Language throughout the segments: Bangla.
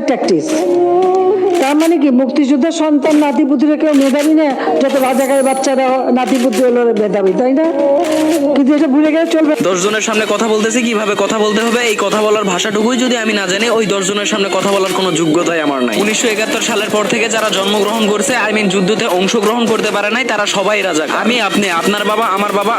ট্যাকটিস। তার মানে কি মুক্তিযুদ্ধের সন্তান নাতিপুতিরা কেউ মেধাবী না, যত রাজাকারের বাচ্চারা নাতিপুতি হলো মেধাবী, তাই না? কিন্তু এটা ভুলে গেলে চলবে। 10 জনের সামনে কথা বলতেছি, কিভাবে কথা বলতে হবে এই কথা বলার ভাষাটুকুই যদি আমি না জানি, ওই 10 জনের সামনে কথা বলার কোনো যোগ্যতাই আমার নাই। 1971 সালের পর থেকে যারা জন্মগ্রহণ করছে, যুদ্ধতে অংশগ্রহণ করতে পারে নাই, তারা সবাই রাজাকার। আমি, আপনি, আপনার বাবা,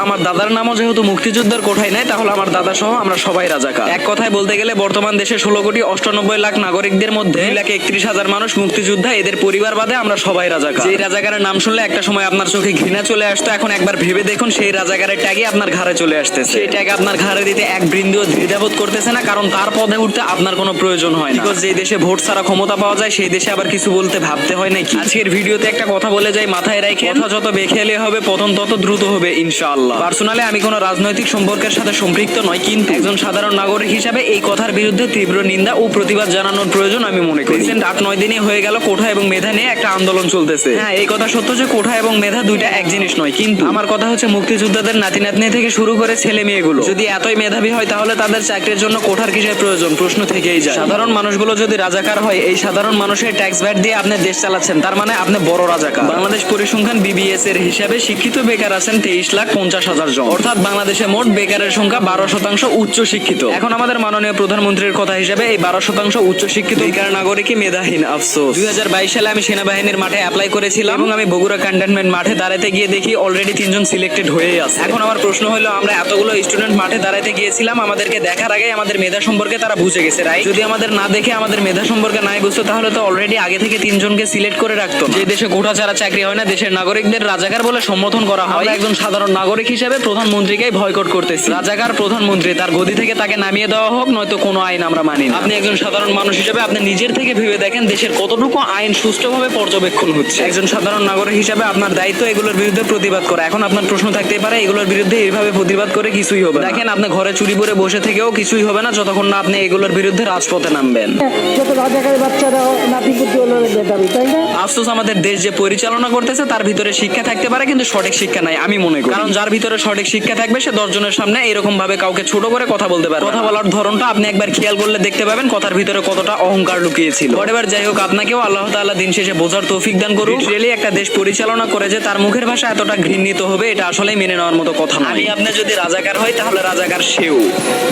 আমার দাদার নামও যেহেতু মুক্তিযুদ্ধের কোঠায় নাই, তাহলে আমার দাদা সহ আমরা সবাই রাজাকার। এক কথায় বলতে গেলে বর্তমান দেশে 16,98,00,000 নাগরিকদের মধ্যে 2,31,000 মানুষ মুক্তিযোদ্ধা, এদের পরিবার বাদে আমরা সবাই রাজাকার। যেই রাজাকারের নাম শুনলে একটা সময় আপনার চোখে ঘৃণা চলে আসতো, এখন একবার ভেবে দেখুন সেই রাজাকারের ট্যাগই আপনার ঘাড়ে চলে আসতেছে। সেই ট্যাগ আপনার ঘাড়ে দিতে এক বিন্দুও দ্বিধাবোধ করতেছে না, কারণ তার পদে উঠতে আপনার কোনো প্রয়োজন হয় না। বিকজ যেই দেশে ভোট ছাড়া ক্ষমতা পাওয়া যায়, সেই দেশে আবার কিছু বলতে ভাবতে হয় নাকি? আজকের ভিডিওতে একটা কথা বলে যাই, মাথায় রেখে কথা যত বেখেলে হবে, পতন তত দ্রুত হবে ইনশাআল্লাহ। পার্সোনালি আমি কোনো রাজনৈতিক সম্পর্কের সাথে সম্পৃক্ত নয়, কিন্তু একজন সাধারণ নাগরিক হিসাবে এই কথার বিরুদ্ধে তীব্র নিন্দা ও প্রতিবাদ জানানোর প্রয়োজন আমি মনে করি। রিসেন্ট 8-9 দিনই হয়ে গেল কোঠা এবং মেধা নিয়ে একটা আন্দোলন চলতেছে। হ্যাঁ, এই কথা সত্য যে কোঠা এবং মেধা দুইটা এক জিনিস নয়, কিন্তু আমার কথা হচ্ছে মুক্তিযোদ্ধাদের নাতি নাতনি থেকে শুরু করে ছেলে মেয়েগুলো যদি এতই মেধাবী হয়, তাহলে তাদের চাকরির জন্য কোঠার কিসের প্রয়োজন? প্রশ্ন থেকেই যায়। সাধারণ মানুষগুলো যদি রাজাকার হয়, এই সাধারণ মানুষের ট্যাক্স ভ্যাট দিয়ে আপনি দেশ চালাচ্ছেন, তার মানে আপনি বড় রাজাকার। বাংলাদেশ পরিসংখ্যান BBS এর হিসাবে শিক্ষিত বেকার আছেন 23,50,000 জন, অর্থাৎ বাংলাদেশে মোট বেকারের সংখ্যা 12% উচ্চ শিক্ষিত। এখন আমাদের মাননীয় প্রধানমন্ত্রীর কথা হিসাবে এই 12% উচ্চ শিক্ষিত বেকার নাগরিকই মেধাহীন। আফসোস 2022 সালে আমি সেনাবাহিনীর মাঠে অ্যাপ্লাই করেছিলাম এবং আমি বগুড়া ক্যান্টনমেন্ট মাঠে দাঁড়াতে গিয়ে দেখি অলরেডি 3 জন সিলেক্টেড হয়ে আছে। এখন আমার প্রশ্ন হলো, আমরা এতগুলো স্টুডেন্ট মাঠে দাঁড়াতে গিয়েছিলাম, আমাদেরকে দেখার আগে আমাদের মেধা সম্পর্কে তারা বুঝে গেছে, রাইট? যদি আমাদের না দেখে আমাদের মেধা সম্পর্কে নাই বুঝতো, তাহলে তো অলরেডি আগে থেকে 3 জনকে সিলেক্ট করে রাখতো। যে দেশে কোঠা ছাড়া চাকরি হয় না, দেশের নাগরিকদের রাজাকার বলে সম্বোধন করা হয়। একজন সাধারণ নাগরিক হিসেবে প্রধানমন্ত্রীকেই বয়কট করতেছি। রাজাকার প্রধানমন্ত্রী, তার গদি থেকে তাকে নামিয়ে দেওয়া হোক, নয়তো কোনো আইন আমরা মানি না। আপনি একজন সাধারণ মানুষ হিসেবে আপনি নিজের থেকে ভেবে দেখেন দেশের কতটুকু আইন সুষ্ঠুভাবে পর্যবেক্ষণ হচ্ছে। একজন সাধারণ নাগরিক হিসেবে আপনার দায়িত্ব এগুলোর বিরুদ্ধে প্রতিবাদ করা। এখন আপনার প্রশ্ন থাকতেই পারে, এগুলোর বিরুদ্ধে এইভাবে প্রতিবাদ করে কিছুই হবে না। দেখেন, আপনি ঘরে চুরি করে বসে থেকেও কিছুই হবে না যতক্ষণ না আপনি এগুলোর বিরুদ্ধে রাজপথে নামবেন। যত রাজাকারের বাচ্চারা নাতিপুতি হলো মেধাবী, তাই না? আফসোস আমাদের দেশ যে পরিচালনা করতেছে তার ভিতরে শিক্ষা থাকতে পারে, কিন্তু সঠিক শিক্ষা নাই আমি মনে করি। কারণ যার ভিতরে সঠিক শিক্ষা থাকবে, সে 10 জনের সামনে এরকম ভাবে কাউকে ছোট করে কথা বলতে পারবে। কথা বলার ধরনটা আপনি একবার খেয়াল করলে দেখতে পাবেন কথার ভিতরে কতটা অহংকার লুকিয়েছিল। এবার যাই হোক, আপনাকেও আল্লাহ তাআলা দিন শেষে বোঝার তৌফিক দান করুন। রিয়েলি একটা দেশ পরিচালনা করে যে তার মুখের ভাষা এতটা ঘৃণিত হবে, এটা আসলে মেনে নেওয়ার মতো কথা নয়। আমি আপনি যদি রাজাকার হই, তাহলে রাজাকার সেও।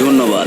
ধন্যবাদ।